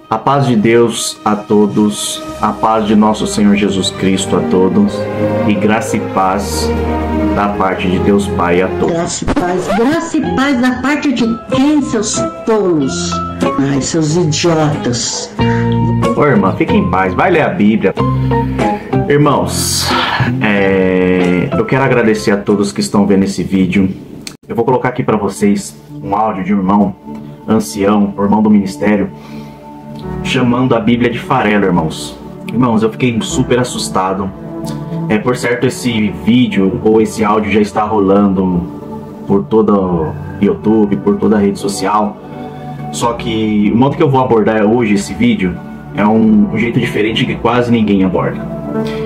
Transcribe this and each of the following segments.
A paz de Deus a todos, a paz de nosso Senhor Jesus Cristo a todos, e graça e paz da parte de Deus Pai a todos. Graça e paz da parte de quem, seus tolos? Ai, seus idiotas. Ô irmã, fique em paz, vai ler a Bíblia. Irmãos, eu quero agradecer a todos que estão vendo esse vídeo. Eu vou colocar aqui para vocês um áudio de um irmão ancião, irmão do ministério, chamando a Bíblia de farelo, irmãos. Irmãos, eu fiquei super assustado. Por certo, esse vídeo ou esse áudio já está rolando por todo o YouTube, por toda a rede social. Só que o modo que eu vou abordar hoje esse vídeo é um jeito diferente que quase ninguém aborda.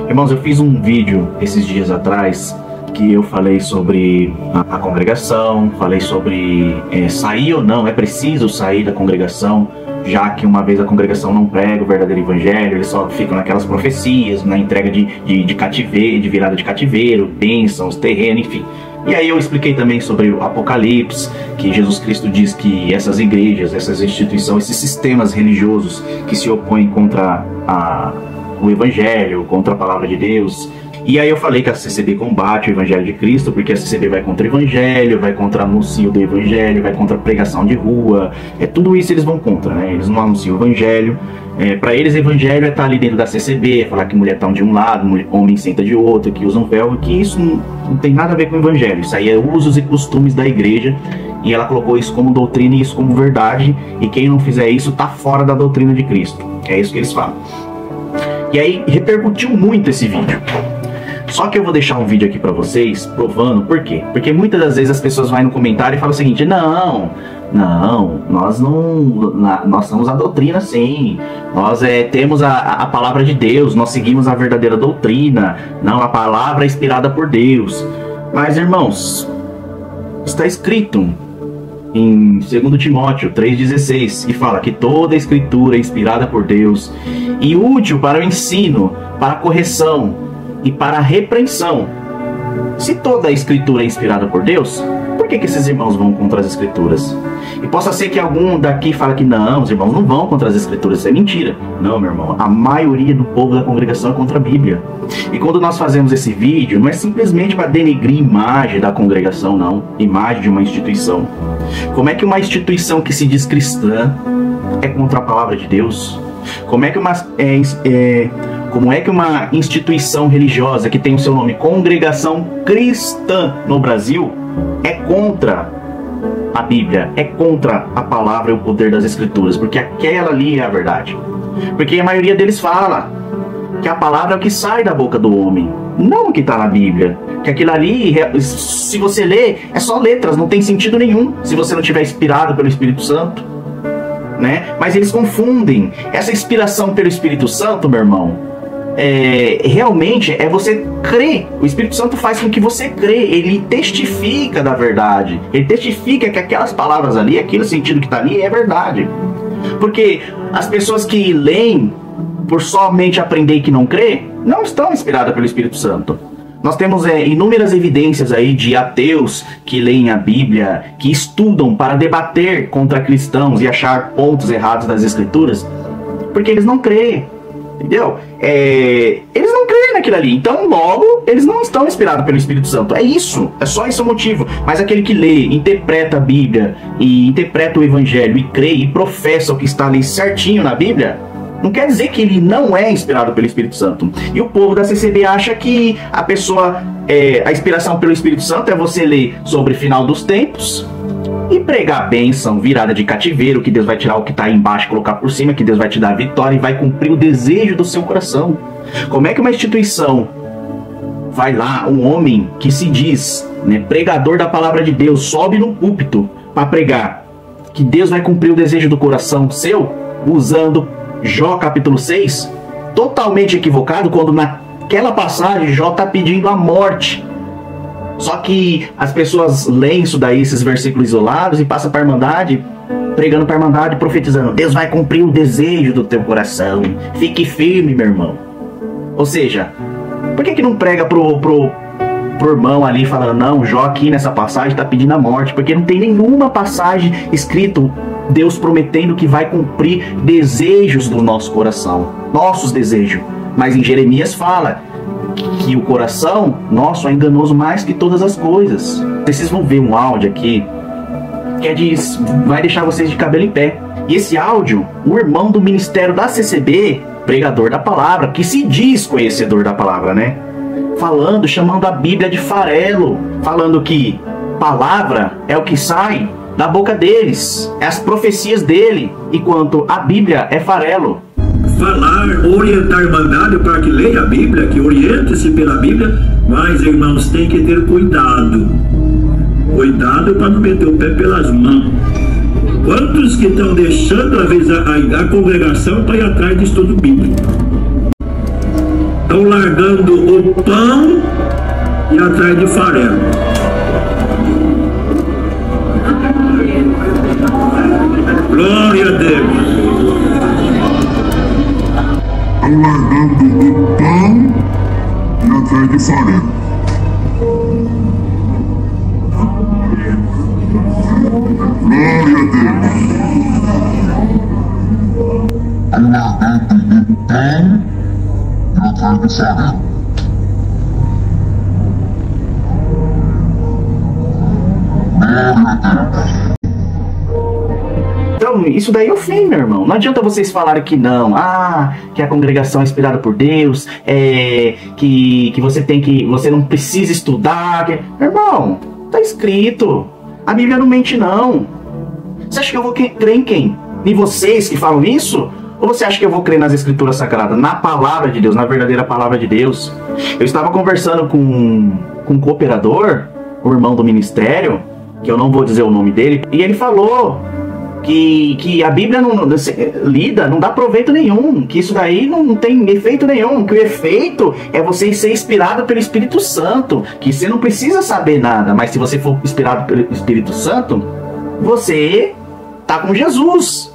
Irmãos, eu fiz um vídeo esses dias atrás que eu falei sobre a congregação, falei sobre sair ou não, é preciso sair da congregação, já que uma vez a congregação não prega o verdadeiro evangelho, eles só ficam naquelas profecias, na entrega de cativeiro, de virada de cativeiro, bênçãos, terreno, enfim. E aí eu expliquei também sobre o Apocalipse, que Jesus Cristo diz que essas igrejas, essas instituições, esses sistemas religiosos que se opõem contra o evangelho, contra a palavra de Deus. E aí eu falei que a CCB combate o evangelho de Cristo, porque a CCB vai contra o evangelho, vai contra o anúncio do evangelho, vai contra a pregação de rua, tudo isso eles vão contra, né? Eles não anunciam o evangelho. Para eles, o evangelho é estar ali dentro da CCB, falar que mulher está de um lado, homem senta de outro, que usa um véu, e que isso não tem nada a ver com o evangelho. Isso aí é usos e costumes da igreja, e ela colocou isso como doutrina e isso como verdade, e quem não fizer isso está fora da doutrina de Cristo. É isso que eles falam. E aí repercutiu muito esse vídeo. Só que eu vou deixar um vídeo aqui pra vocês provando por quê. Porque muitas das vezes as pessoas vão no comentário e falam o seguinte: nós somos a doutrina sim, nós temos a palavra de Deus, nós seguimos a verdadeira doutrina, não, a palavra é inspirada por Deus. Mas irmãos, está escrito em 2 Timóteo 3,16, que fala que toda a escritura é inspirada por Deus e útil para o ensino, para a correção e para a repreensão. Se toda a escritura é inspirada por Deus, por que esses irmãos vão contra as escrituras? E possa ser que algum daqui fale que não, os irmãos não vão contra as escrituras, isso é mentira. Não, meu irmão, a maioria do povo da congregação é contra a Bíblia. E quando nós fazemos esse vídeo, não é simplesmente para denegrir a imagem da congregação, não, imagem de uma instituição. Como é que uma instituição que se diz cristã é contra a palavra de Deus? Como é que uma instituição religiosa que tem o seu nome Congregação Cristã no Brasil é contra a Bíblia, é contra a palavra e o poder das escrituras? Porque aquela ali é a verdade. Porque a maioria deles fala que a palavra é o que sai da boca do homem, não o que está na Bíblia. Que aquilo ali, se você ler, é só letras, não tem sentido nenhum se você não tiver inspirado pelo Espírito Santo, né? Mas eles confundem essa inspiração pelo Espírito Santo, meu irmão. Realmente é você crer. O Espírito Santo faz com que você crê. Ele testifica da verdade. Ele testifica que aquelas palavras ali, aquele sentido que está ali é verdade. Porque as pessoas que leem por somente aprender e que não crê, não estão inspiradas pelo Espírito Santo. Nós temos inúmeras evidências aí de ateus que leem a Bíblia, que estudam para debater contra cristãos e achar pontos errados das escrituras, porque eles não creem. Entendeu? Eles não creem naquilo ali. Então, logo, eles não estão inspirados pelo Espírito Santo. É isso. É só esse o motivo. Mas aquele que lê, interpreta a Bíblia e interpreta o Evangelho e crê e professa o que está ali certinho na Bíblia, não quer dizer que ele não é inspirado pelo Espírito Santo. E o povo da CCB acha que a inspiração pelo Espírito Santo é você ler sobre o final dos tempos e pregar a bênção, virada de cativeiro, que Deus vai tirar o que está aí embaixo e colocar por cima, que Deus vai te dar a vitória e vai cumprir o desejo do seu coração. Como é que uma instituição vai lá, um homem que se diz, né, pregador da palavra de Deus, sobe no púlpito para pregar que Deus vai cumprir o desejo do coração seu, usando Jó capítulo 6, totalmente equivocado, quando naquela passagem Jó está pedindo a morte. Só que as pessoas leem isso daí, esses versículos isolados, e passam para a Irmandade, pregando para a Irmandade, profetizando: Deus vai cumprir o desejo do teu coração, fique firme, meu irmão. Ou seja, por que não prega pro pro irmão ali falando, não, Jó aqui nessa passagem tá pedindo a morte, porque não tem nenhuma passagem escrito Deus prometendo que vai cumprir desejos do nosso coração, nossos desejos. Mas em Jeremias fala que o coração nosso é enganoso mais que todas as coisas. Vocês vão ver um áudio aqui que vai deixar vocês de cabelo em pé. E esse áudio, o irmão do ministério da CCB, pregador da palavra, que se diz conhecedor da palavra, né? Falando, chamando a Bíblia de farelo, falando que palavra é o que sai da boca deles, é as profecias dele, enquanto a Bíblia é farelo. Falar, orientar mandado para que leia a Bíblia, que oriente-se pela Bíblia, mas, irmãos, tem que ter cuidado. Cuidado para não meter o pé pelas mãos. Quantos que estão deixando, às vezes, a congregação para ir atrás de estudo bíblico? Estão largando o pão e atrás de farelo. Glória a Deus. Estão largando o pão e atrás de farelo. Glória a Deus. Estão largando o pão e atrás de farelo. Então, isso daí ofende, meu irmão. Não adianta vocês falarem que não, que a congregação é inspirada por Deus, que você não precisa estudar. Meu irmão, tá escrito. A Bíblia não mente, não. Você acha que eu vou crer em quem? Em vocês que falam isso? Ou você acha que eu vou crer nas Escrituras Sagradas, na palavra de Deus, na verdadeira palavra de Deus? Eu estava conversando com um cooperador, o irmão do ministério, que eu não vou dizer o nome dele, e ele falou que a Bíblia lida não dá proveito nenhum, que isso daí não tem efeito nenhum, que o efeito é você ser inspirado pelo Espírito Santo, que você não precisa saber nada, mas se você for inspirado pelo Espírito Santo, você tá com Jesus.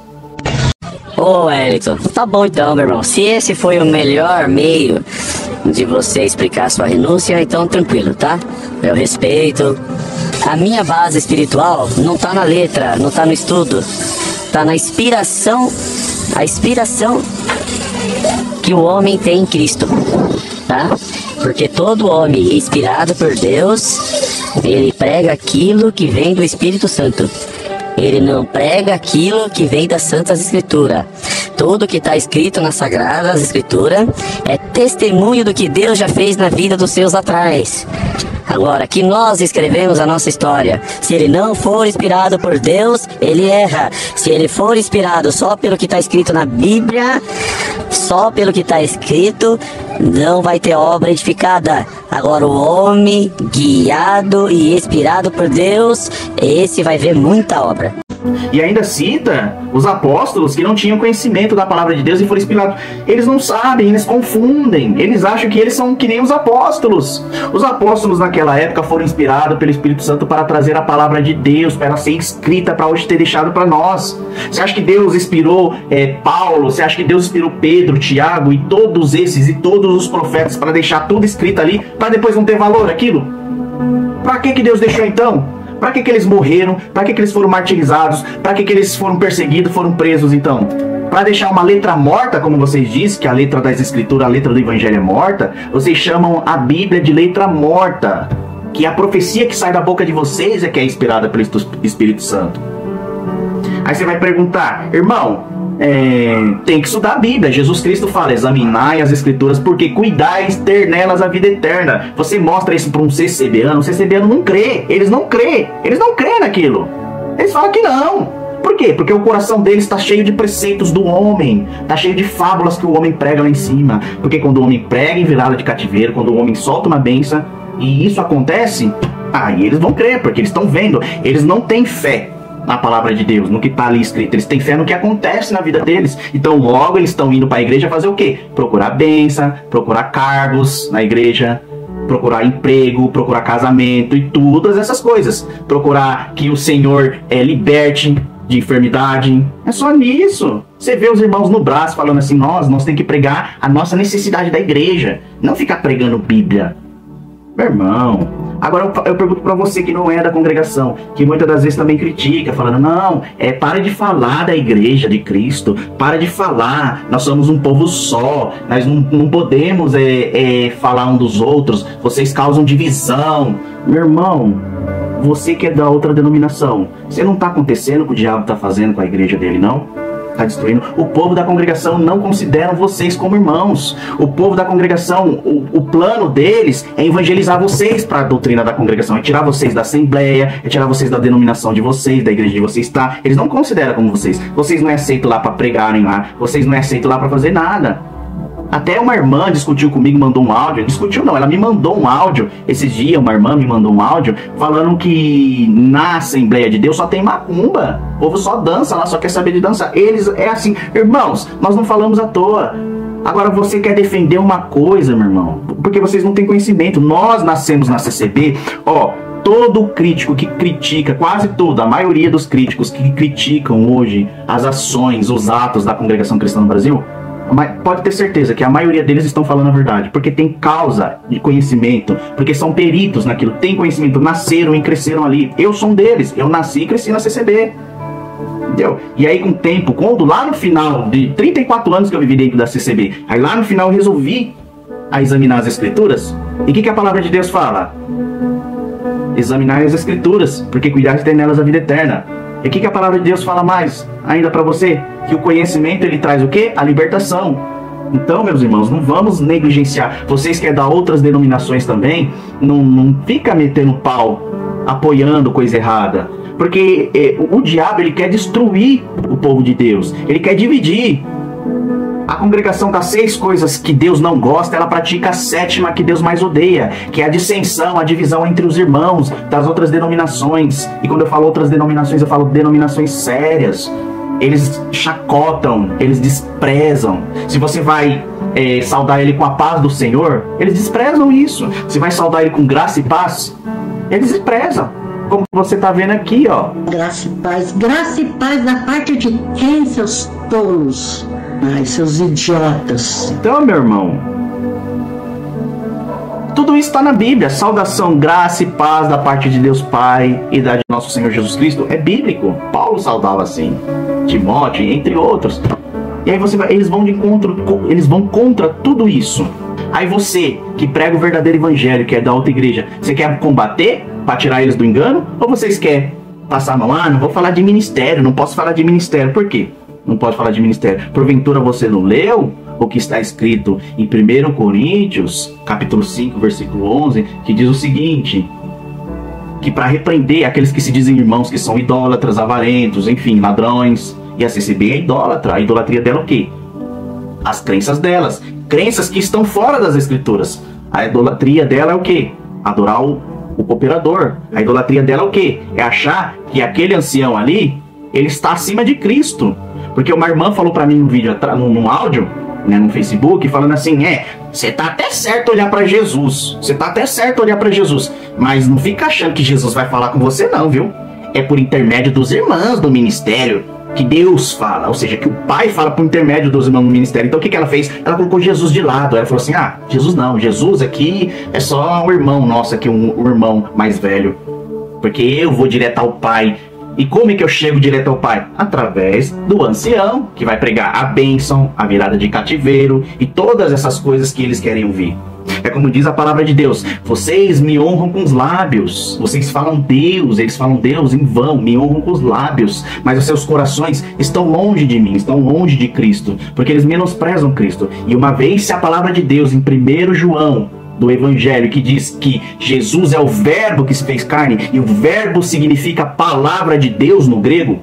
Ô, Wellington, tá bom então, meu irmão. Se esse foi o melhor meio de você explicar sua renúncia, então tranquilo, tá? Eu respeito. A minha base espiritual não tá na letra, não tá no estudo, tá na inspiração, a inspiração que o homem tem em Cristo, tá? Porque todo homem inspirado por Deus, ele prega aquilo que vem do Espírito Santo. Ele não prega aquilo que vem das Santas Escrituras. Tudo que está escrito nas Sagradas Escrituras é testemunho do que Deus já fez na vida dos seus atrás. Agora, que nós escrevemos a nossa história, se ele não for inspirado por Deus, ele erra. Se ele for inspirado só pelo que está escrito na Bíblia, só pelo que está escrito, não vai ter obra edificada. Agora, o homem guiado e inspirado por Deus, esse vai ver muita obra. E ainda cita os apóstolos que não tinham conhecimento da palavra de Deus e foram inspirados. Eles não sabem, eles confundem. Eles acham que eles são que nem os apóstolos. Os apóstolos naquela época foram inspirados pelo Espírito Santo para trazer a palavra de Deus, para ela ser escrita, para hoje ter deixado para nós. Você acha que Deus inspirou Paulo? Você acha que Deus inspirou Pedro, Tiago e todos esses e todos os profetas para deixar tudo escrito ali, para depois não ter valor aquilo? Para que Deus deixou então? Para que eles morreram? Para que eles foram martirizados? Para que eles foram perseguidos, foram presos então? Para deixar uma letra morta, como vocês dizem, que a letra das Escrituras, a letra do Evangelho é morta, vocês chamam a Bíblia de letra morta. Que a profecia que sai da boca de vocês é que é inspirada pelo Espírito Santo. Aí você vai perguntar, irmão, tem que estudar a Bíblia. Jesus Cristo fala, examinai as Escrituras, porque cuidais ter nelas a vida eterna. Você mostra isso para um CCBano, o CCBano não crê, eles não crê naquilo. Eles falam que não. Por quê? Porque o coração deles está cheio de preceitos do homem, está cheio de fábulas que o homem prega lá em cima. Porque quando o homem prega em virada de cativeiro, quando o homem solta uma bênção, e isso acontece, aí eles vão crer, porque eles estão vendo, eles não têm fé na palavra de Deus, no que está ali escrito. Eles têm fé no que acontece na vida deles. Então logo eles estão indo para a igreja fazer o quê? Procurar bênção, procurar cargos na igreja, procurar emprego, procurar casamento e todas essas coisas. Procurar que o Senhor liberte de enfermidade. É só nisso. Você vê os irmãos no braço falando assim, nós temos que pregar a nossa necessidade da igreja. Não ficar pregando Bíblia. Meu irmão, agora eu pergunto pra você que não é da congregação, que muitas das vezes também critica, falando, não, para de falar da igreja de Cristo, para de falar, nós somos um povo só, nós não podemos falar um dos outros, vocês causam divisão. Meu irmão, você que é da outra denominação, você não tá acontecendo o que o diabo tá fazendo com a igreja dele, não? Está destruindo. O povo da congregação não considera vocês como irmãos. O povo da congregação, o plano deles é evangelizar vocês para a doutrina da congregação, é tirar vocês da assembleia, é tirar vocês da denominação de vocês, da igreja de vocês, tá? Eles não consideram como vocês. Vocês não é aceito lá para pregarem lá, vocês não é aceito lá para fazer nada. Até uma irmã discutiu comigo, mandou um áudio. Discutiu não, ela me mandou um áudio. Esses dias uma irmã me mandou um áudio falando que na Assembleia de Deus só tem macumba. O povo só dança lá, só quer saber de dançar. Eles é assim, irmãos, nós não falamos à toa. Agora você quer defender uma coisa, meu irmão, porque vocês não têm conhecimento. Nós nascemos na CCB, ó. Todo crítico que critica, quase todo, a maioria dos críticos que criticam hoje as ações, os atos da Congregação Cristã no Brasil, pode ter certeza que a maioria deles estão falando a verdade, porque tem causa de conhecimento, porque são peritos naquilo, tem conhecimento, nasceram e cresceram ali. Eu sou um deles, eu nasci e cresci na CCB, entendeu? E aí com o tempo, quando lá no final de 34 anos que eu vivi dentro da CCB, aí lá no final eu resolvi examinar as escrituras, e o que a palavra de Deus fala? Examinar as escrituras, porque cuidar de ter nelas a vida eterna. E o que a palavra de Deus fala mais ainda para você? Que o conhecimento ele traz o quê? A libertação. Então, meus irmãos, não vamos negligenciar. Vocês que é da outras denominações também, não fica metendo pau, apoiando coisa errada. Porque o diabo ele quer destruir o povo de Deus. Ele quer dividir. A congregação das 6 coisas que Deus não gosta, ela pratica a 7ª que Deus mais odeia, que é a dissensão, a divisão entre os irmãos das outras denominações. E quando eu falo outras denominações, eu falo denominações sérias. Eles chacotam, eles desprezam. Se você vai saudar ele com a paz do Senhor, eles desprezam isso. Se vai saudar ele com graça e paz, eles desprezam. Como você está vendo aqui, ó. Graça e paz da parte de quem, seus tolos? Ai, seus idiotas. Então, meu irmão, tudo isso está na Bíblia. Saudação, graça e paz da parte de Deus Pai e da de nosso Senhor Jesus Cristo. É bíblico. Paulo saudava assim. Timóteo, entre outros. E aí eles vão de encontro, eles vão contra tudo isso. Aí você, que prega o verdadeiro evangelho, que é da outra igreja, você quer combater para tirar eles do engano? Ou vocês querem passar a mão? Ah, não vou falar de ministério, não posso falar de ministério. Por quê? Não pode falar de ministério. Porventura você não leu o que está escrito em 1 Coríntios, capítulo 5, versículo 11, que diz o seguinte, que para repreender aqueles que se dizem irmãos, que são idólatras, avarentos, enfim, ladrões, e a CCB é idólatra. A idolatria dela é o quê? As crenças delas. Crenças que estão fora das escrituras. A idolatria dela é o quê? Adorar o cooperador. A idolatria dela é o quê? É achar que aquele ancião ali, ele está acima de Cristo. Porque uma irmã falou pra mim no vídeo, num áudio, né, no Facebook, falando assim, você tá até certo olhar pra Jesus. Você tá até certo olhar pra Jesus. Mas não fica achando que Jesus vai falar com você não, viu? É por intermédio dos irmãos do ministério que Deus fala. Ou seja, que o Pai fala por intermédio dos irmãos do ministério. Então o que ela fez? Ela colocou Jesus de lado. Ela falou assim, Jesus não. Jesus aqui é só um irmão nosso aqui, um irmão mais velho. Porque eu vou direto ao Pai. E como é que eu chego direto ao Pai? Através do ancião, que vai pregar a bênção, a virada de cativeiro e todas essas coisas que eles querem ouvir. É como diz a palavra de Deus, vocês me honram com os lábios, vocês falam Deus, eles falam Deus em vão, me honram com os lábios, mas os seus corações estão longe de mim, estão longe de Cristo, porque eles menosprezam Cristo. E uma vez se a palavra de Deus em 1 João, do Evangelho, que diz que Jesus é o verbo que se fez carne, e o verbo significa palavra de Deus no grego,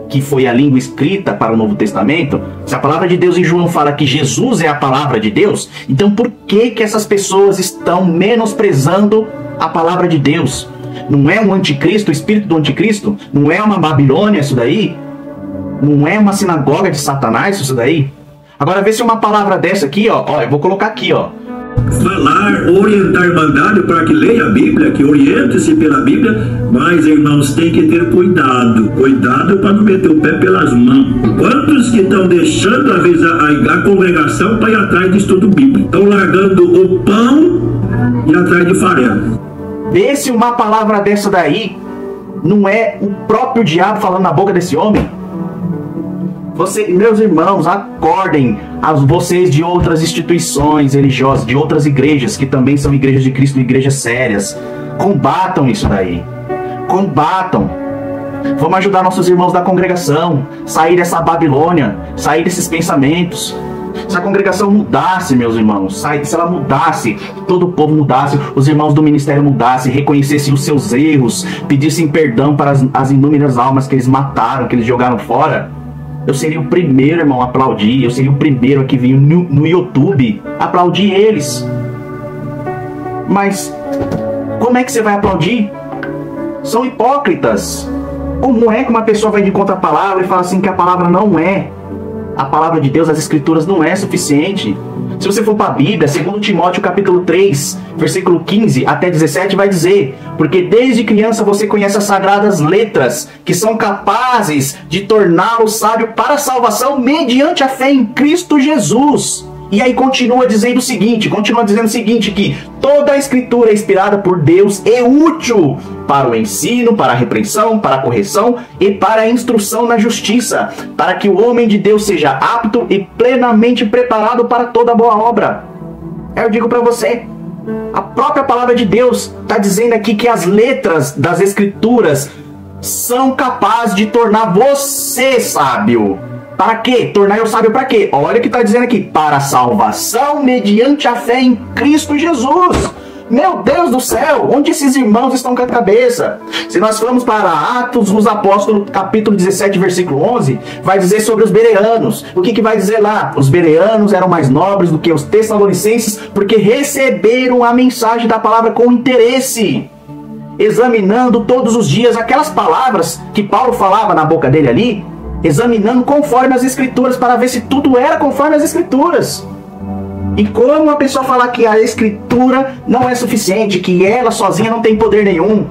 que foi a língua escrita para o Novo Testamento. Se a palavra de Deus em João fala que Jesus é a palavra de Deus, então por que essas pessoas estão menosprezando a palavra de Deus? Não é um anticristo, o espírito do anticristo? Não é uma Babilônia isso daí? Não é uma sinagoga de Satanás isso daí? Agora vê se uma palavra dessa aqui, ó, eu vou colocar aqui, ó. Falar, orientar a Irmandade para que leia a Bíblia, que oriente-se pela Bíblia, mas, irmãos, tem que ter cuidado. Cuidado para não meter o pé pelas mãos. Quantos que estão deixando, às vezes, a congregação para ir atrás de estudo bíblico? Estão largando o pão e atrás de farelo. Vê se uma palavra dessa daí não é o próprio diabo falando na boca desse homem. Meus irmãos, acordem, vocês de outras instituições religiosas, de outras igrejas, que também são igrejas de Cristo, igrejas sérias. Combatam isso daí. Combatam. Vamos ajudar nossos irmãos da congregação, sair dessa Babilônia, sair desses pensamentos. Se a congregação mudasse, meus irmãos, se ela mudasse, todo o povo mudasse, os irmãos do ministério mudassem, reconhecessem os seus erros, pedissem perdão para as inúmeras almas que eles mataram, que eles jogaram fora, eu seria o primeiro, irmão, a aplaudir. Eu seria o primeiro a que vinha no YouTube aplaudir eles. Mas como é que você vai aplaudir? São hipócritas. Como é que uma pessoa vai de contra a palavra e fala assim que a palavra não é? A palavra de Deus, as escrituras não é suficiente. Se você for para a Bíblia, 2 Timóteo capítulo 3, versículo 15 até 17 vai dizer: porque desde criança você conhece as sagradas letras, que são capazes de torná-lo sábio para a salvação mediante a fé em Cristo Jesus. E aí continua dizendo o seguinte, que toda a escritura é inspirada por Deus e útil para o ensino, para a repreensão, para a correção e para a instrução na justiça, para que o homem de Deus seja apto e plenamente preparado para toda boa obra. Eu digo para você, a própria palavra de Deus está dizendo aqui que as letras das escrituras são capazes de tornar você sábio. Para quê? Tornar eu sábio para quê? Olha o que está dizendo aqui. Para a salvação mediante a fé em Cristo Jesus. Meu Deus do céu, onde esses irmãos estão com a cabeça? Se nós formos para Atos dos Apóstolos, capítulo 17, versículo 11, vai dizer sobre os bereanos. O que vai dizer lá? Os bereanos eram mais nobres do que os tessalonicenses, porque receberam a mensagem da palavra com interesse, examinando todos os dias aquelas palavras que Paulo falava na boca dele ali, examinando conforme as escrituras, para ver se tudo era conforme as escrituras. E como a pessoa falar que a escritura não é suficiente, que ela sozinha não tem poder nenhum,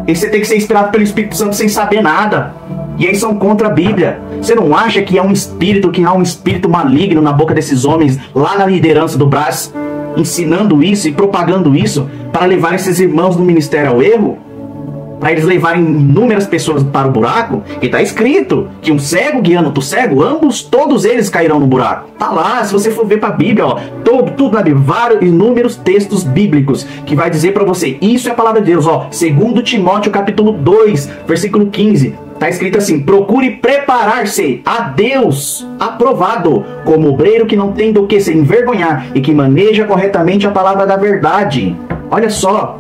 e você tem que ser inspirado pelo Espírito Santo sem saber nada, e aí são contra a Bíblia. Você não acha que há um espírito maligno na boca desses homens, lá na liderança do Brás, ensinando isso e propagando isso, para levar esses irmãos do ministério ao erro? Para eles levarem inúmeras pessoas para o buraco? E está escrito que um cego guiando outro cego, todos eles cairão no buraco. Tá lá, se você for ver para a Bíblia, ó, tudo na Bíblia, vários inúmeros textos bíblicos que vai dizer para você, isso é a palavra de Deus, ó, 2 Timóteo capítulo 2, versículo 15. Está escrito assim: procure preparar-se a Deus aprovado, como obreiro que não tem do que se envergonhar e que maneja corretamente a palavra da verdade. Olha só,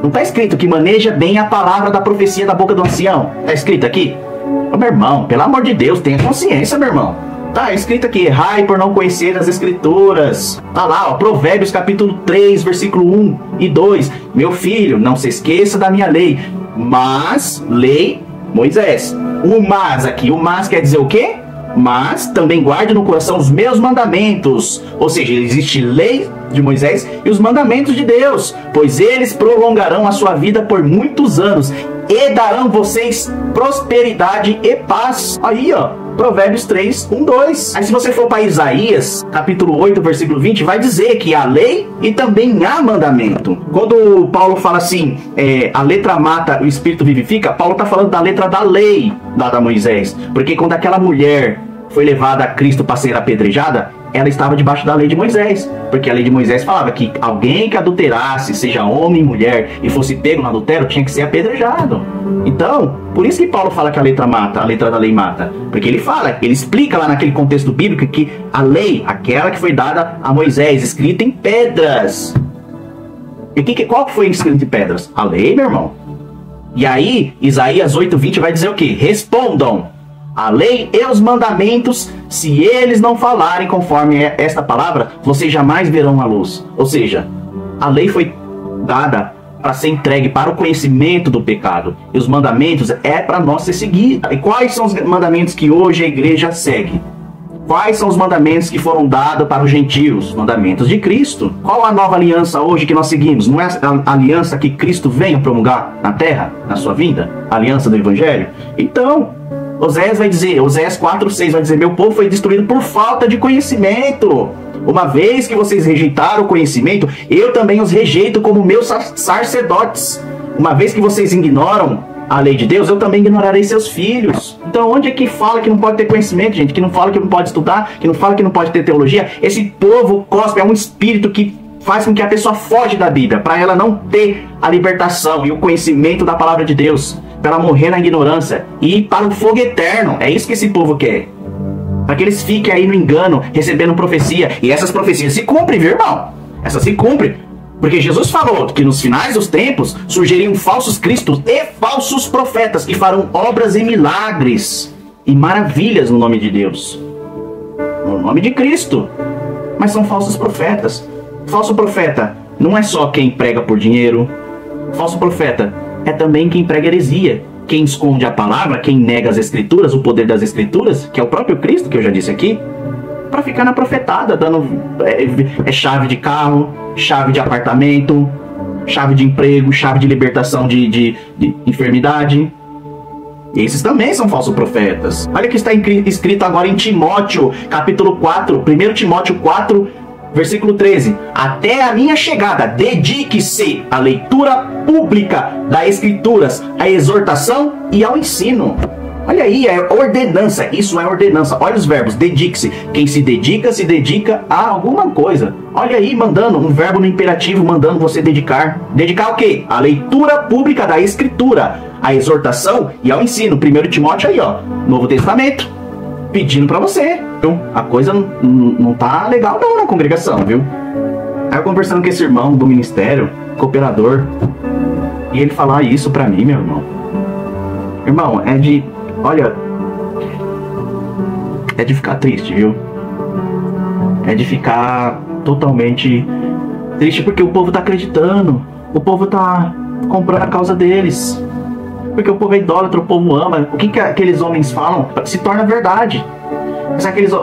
não está escrito que maneja bem a palavra da profecia da boca do ancião? Está escrito aqui? Ô, meu irmão, pelo amor de Deus, tenha consciência, meu irmão. Tá escrito aqui: errai por não conhecer as escrituras. Tá lá, ó, Provérbios capítulo 3, versículo 1 e 2. Meu filho, não se esqueça da minha lei, mas lei Moisés. O mas aqui, o mas quer dizer o quê? Mas também guarde no coração os meus mandamentos. Ou seja, existe lei de Moisés e os mandamentos de Deus, pois eles prolongarão a sua vida por muitos anos e darão vocês prosperidade e paz. Aí, ó, Provérbios 3, 1, 2. Aí se você for para Isaías, capítulo 8, versículo 20, vai dizer que há lei e também há mandamento. Quando Paulo fala assim, a letra mata, o espírito vivifica, Paulo está falando da letra da lei dada a Moisés. Porque quando aquela mulher foi levada a Cristo para ser apedrejada, ela estava debaixo da lei de Moisés, porque a lei de Moisés falava que alguém que adulterasse, seja homem ou mulher, e fosse pego no adultério, tinha que ser apedrejado. Então, por isso que Paulo fala que a letra mata, a letra da lei mata, porque ele explica lá naquele contexto bíblico que a lei, aquela que foi dada a Moisés, escrita em pedras. E qual foi escrito em pedras? A lei, meu irmão. E aí, Isaías 8:20 vai dizer o quê? Respondam a lei e os mandamentos, se eles não falarem conforme esta palavra, vocês jamais verão a luz. Ou seja, a lei foi dada para ser entregue para o conhecimento do pecado, e os mandamentos é para nós ser seguidos. E quais são os mandamentos que hoje a igreja segue? Quais são os mandamentos que foram dados para os gentios? Mandamentos de Cristo. Qual a nova aliança hoje que nós seguimos? Não é a aliança que Cristo veio promulgar na terra, na sua vinda? A aliança do Evangelho? Então, Oséias vai dizer, Oséias 4:6 vai dizer: meu povo foi destruído por falta de conhecimento. Uma vez que vocês rejeitaram o conhecimento, eu também os rejeito como meus sacerdotes. Uma vez que vocês ignoram a lei de Deus, eu também ignorarei seus filhos. Então onde é que fala que não pode ter conhecimento, gente? Que não fala que não pode estudar, que não fala que não pode ter teologia? Esse povo cospe, é um espírito que faz com que a pessoa foge da Bíblia, para ela não ter a libertação e o conhecimento da palavra de Deus, para ela morrer na ignorância e ir para o fogo eterno. É isso que esse povo quer. Para que eles fiquem aí no engano, recebendo profecia. E essas profecias se cumprem, viu, irmão? Essas se cumprem. Porque Jesus falou que nos finais dos tempos surgiriam falsos cristos e falsos profetas que farão obras e milagres e maravilhas no nome de Deus, no nome de Cristo. Mas são falsos profetas. Falso profeta não é só quem prega por dinheiro. Falso profeta é também quem prega heresia, quem esconde a palavra, quem nega as escrituras, o poder das escrituras, que é o próprio Cristo, que eu já disse aqui, para ficar na profetada, dando chave de carro, chave de apartamento, chave de emprego, chave de libertação de enfermidade. Esses também são falsos profetas. Olha o que está escrito agora em Timóteo, capítulo 4, 1 Timóteo 4, versículo 13. Até a minha chegada, dedique-se à leitura pública das Escrituras, à exortação e ao ensino. Olha aí, é ordenança, isso é ordenança. Olha os verbos, dedique-se. Quem se dedica a alguma coisa. Olha aí, mandando um verbo no imperativo, mandando você dedicar. Dedicar o quê? A leitura pública da Escritura, a exortação e ao ensino. 1 Timóteo aí, ó, Novo Testamento, pedindo pra você. Então, a coisa não tá legal não na congregação, viu? Aí eu conversando com esse irmão do ministério, cooperador, e ele falar isso pra mim, meu irmão. Irmão, olha, é de ficar triste, viu? É de ficar totalmente triste, porque o povo tá acreditando. O povo tá comprando a causa deles. Porque o povo é idólatra, o povo ama. O que aqueles homens falam se torna verdade.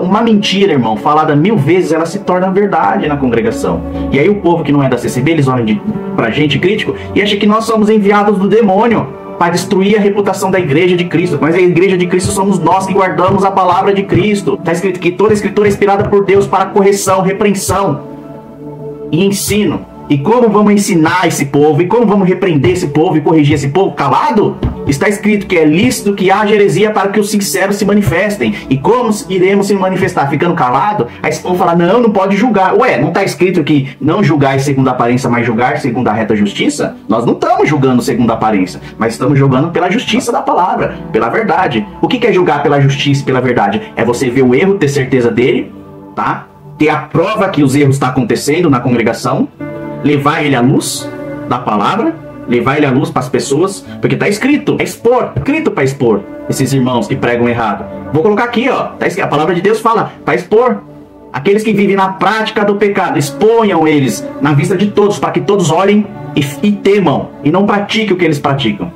Uma mentira, irmão, falada 1000 vezes, ela se torna verdade na congregação. E aí o povo que não é da CCB, eles olham pra gente crítico e acham que nós somos enviados do demônio para destruir a reputação da igreja de Cristo. Mas a igreja de Cristo somos nós que guardamos a palavra de Cristo. Está escrito que toda a escritura é inspirada por Deus para correção, repreensão e ensino. E como vamos ensinar esse povo? E como vamos repreender esse povo e corrigir esse povo? Calado? Está escrito que é lícito que haja heresia para que os sinceros se manifestem. E como iremos se manifestar? Ficando calado? Aí esse povo fala, não pode julgar. Ué, não está escrito que não julgar segundo a aparência, mas julgar segundo a reta justiça? Nós não estamos julgando segundo a aparência, mas estamos julgando pela justiça da palavra, pela verdade. O que é julgar pela justiça e pela verdade? É você ver o erro, ter certeza dele, tá? Ter a prova que os erros estão acontecendo na congregação, levar ele à luz da palavra, levar ele à luz para as pessoas, porque está escrito, é escrito para expor esses irmãos que pregam errado. Vou colocar aqui, ó, tá escrito, a palavra de Deus fala para expor aqueles que vivem na prática do pecado, exponham eles na vista de todos, para que todos olhem e temam, e não pratiquem o que eles praticam.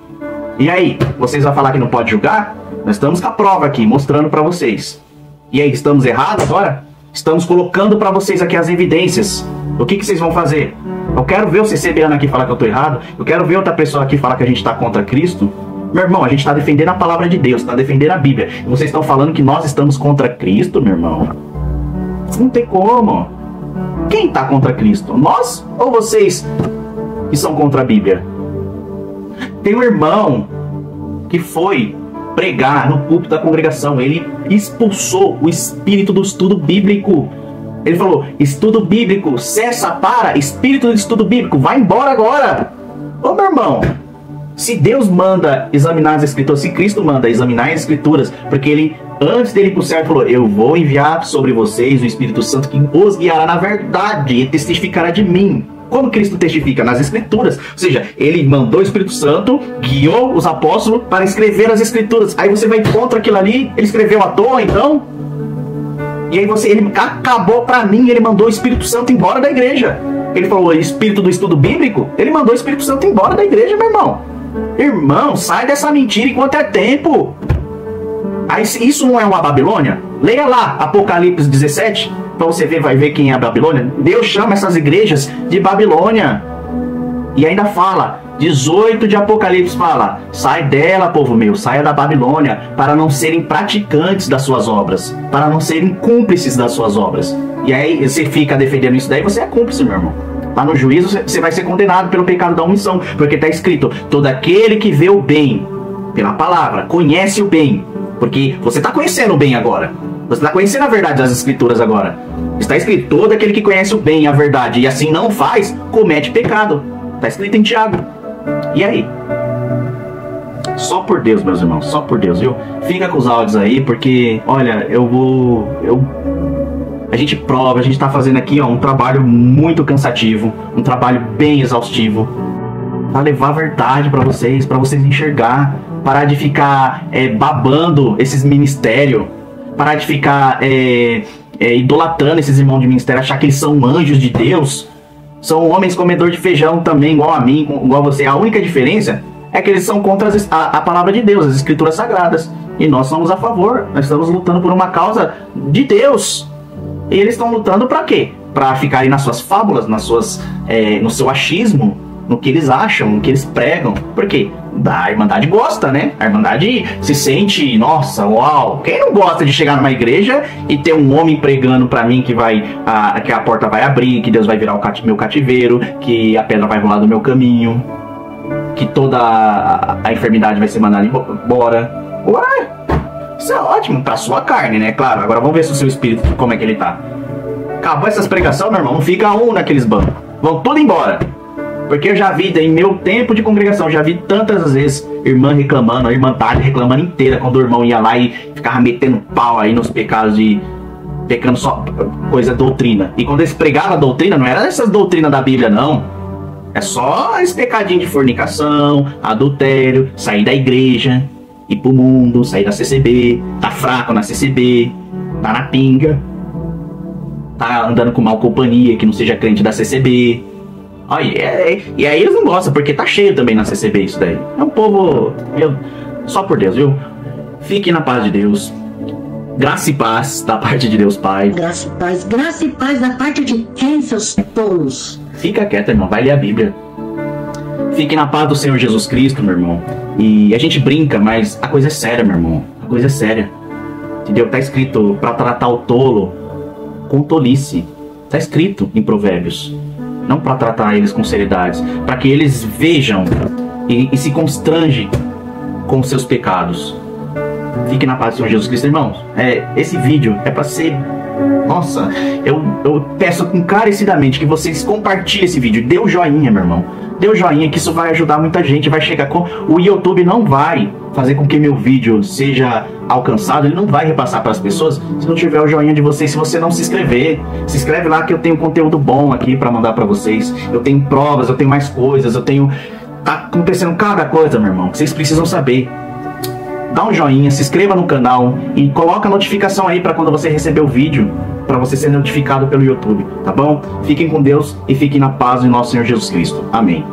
E aí, vocês vão falar que não pode julgar? Nós estamos com a prova aqui, mostrando para vocês. E aí, estamos errados agora? Estamos colocando para vocês aqui as evidências. O que vocês vão fazer? Eu quero ver o CCBano aqui falar que eu tô errado. Eu quero ver outra pessoa aqui falar que a gente está contra Cristo. Meu irmão, a gente está defendendo a palavra de Deus, está defendendo a Bíblia. E vocês estão falando que nós estamos contra Cristo, meu irmão? Não tem como. Quem está contra Cristo? Nós ou vocês que são contra a Bíblia? Tem um irmão que foi pregar no púlpito da congregação. Ele expulsou o espírito do estudo bíblico. Ele falou, estudo bíblico, cessa para, espírito do estudo bíblico, vai embora agora. Ô meu irmão, se Deus manda examinar as escrituras, se Cristo manda examinar as escrituras, porque ele, antes dele ir para o céu, falou, eu vou enviar sobre vocês o Espírito Santo que os guiará na verdade e testificará de mim. Como Cristo testifica? Nas Escrituras. Ou seja, ele mandou o Espírito Santo, guiou os apóstolos para escrever as Escrituras. Aí você vai contra aquilo ali, ele escreveu à toa, então? E aí ele acabou para mim, ele mandou o Espírito Santo embora da igreja. Ele falou, espírito do estudo bíblico? Ele mandou o Espírito Santo embora da igreja, meu irmão. Irmão, sai dessa mentira enquanto é tempo. Aí isso não é uma Babilônia? Leia lá Apocalipse 17, para você ver, vai ver quem é a Babilônia. Deus chama essas igrejas de Babilônia. E ainda fala, 18 de Apocalipse fala, sai dela, povo meu, saia da Babilônia, para não serem praticantes das suas obras, para não serem cúmplices das suas obras. E aí você fica defendendo isso daí, você é cúmplice, meu irmão. Lá no juízo você vai ser condenado pelo pecado da omissão, porque está escrito, todo aquele que vê o bem, pela palavra, conhece o bem, porque você está conhecendo o bem agora, você está conhecendo a verdade das escrituras agora. Está escrito, todo aquele que conhece o bem e a verdade, e assim não faz, comete pecado. Está escrito em Tiago. E aí? Só por Deus, meus irmãos, só por Deus, viu? Fica com os áudios aí, porque, olha, a gente prova, a gente tá fazendo aqui, ó, um trabalho muito cansativo, um trabalho bem exaustivo, para levar a verdade para vocês enxergar, parar de ficar babando esses ministérios, parar de ficar idolatrando esses irmãos de ministério, achar que eles são anjos de Deus. São homens comedor de feijão também, igual a mim, igual a você. A única diferença é que eles são contra a palavra de Deus, as escrituras sagradas. E nós somos a favor. Nós estamos lutando por uma causa de Deus. E eles estão lutando para quê? Para ficarem nas suas fábulas, no seu achismo, no que eles acham, no que eles pregam. Por quê? A Irmandade gosta, né? A Irmandade se sente, nossa, uau. Quem não gosta de chegar numa igreja e ter um homem pregando pra mim que a porta vai abrir, que Deus vai virar meu cativeiro, que a pedra vai rolar do meu caminho, que toda a enfermidade vai ser mandada embora. Ué, isso é ótimo pra sua carne, né? Claro, agora vamos ver se o seu espírito, como é que ele tá. Acabou essas pregações, meu irmão, não fica um naqueles bancos. Vão tudo embora. Porque eu já vi, em meu tempo de congregação, já vi tantas vezes irmã reclamando, a irmandade reclamando inteira, quando o irmão ia lá e ficava metendo pau aí nos pecados pecando só coisa doutrina. E quando eles pregavam a doutrina, não era essas doutrinas da Bíblia, não. É só esse pecadinho de fornicação, adultério, sair da igreja, ir pro mundo, sair da CCB, tá fraco na CCB, tá na pinga, tá andando com mal companhia, que não seja crente da CCB. E aí eles não gostam, porque tá cheio também na CCB isso daí. É um povo, só por Deus, viu? Fique na paz de Deus. Graça e paz da parte de Deus Pai. Graça e paz da parte de quem, seus tolos? Fica quieto, irmão, vai ler a Bíblia. Fique na paz do Senhor Jesus Cristo, meu irmão. E a gente brinca, mas a coisa é séria, meu irmão. A coisa é séria. Entendeu? Tá escrito pra tratar o tolo com tolice. Tá escrito em Provérbios. Não para tratar eles com seriedade, para que eles vejam e se constrangem com os seus pecados. Fique na paz do Senhor Jesus Cristo, irmãos. Esse vídeo é para ser... Nossa, eu peço encarecidamente que vocês compartilhem esse vídeo. Dê o joinha, meu irmão. Dê o joinha, que isso vai ajudar muita gente. Vai chegar com... O YouTube não vai fazer com que meu vídeo seja alcançado. Ele não vai repassar para as pessoas se não tiver o joinha de vocês. Se você não se inscrever, se inscreve lá que eu tenho conteúdo bom aqui para mandar para vocês. Eu tenho provas, eu tenho mais coisas, eu tenho... Tá acontecendo cada coisa, meu irmão, que vocês precisam saber. Dá um joinha, se inscreva no canal e coloca a notificação aí para quando você receber o vídeo, para você ser notificado pelo YouTube, tá bom? Fiquem com Deus e fiquem na paz do nosso Senhor Jesus Cristo. Amém.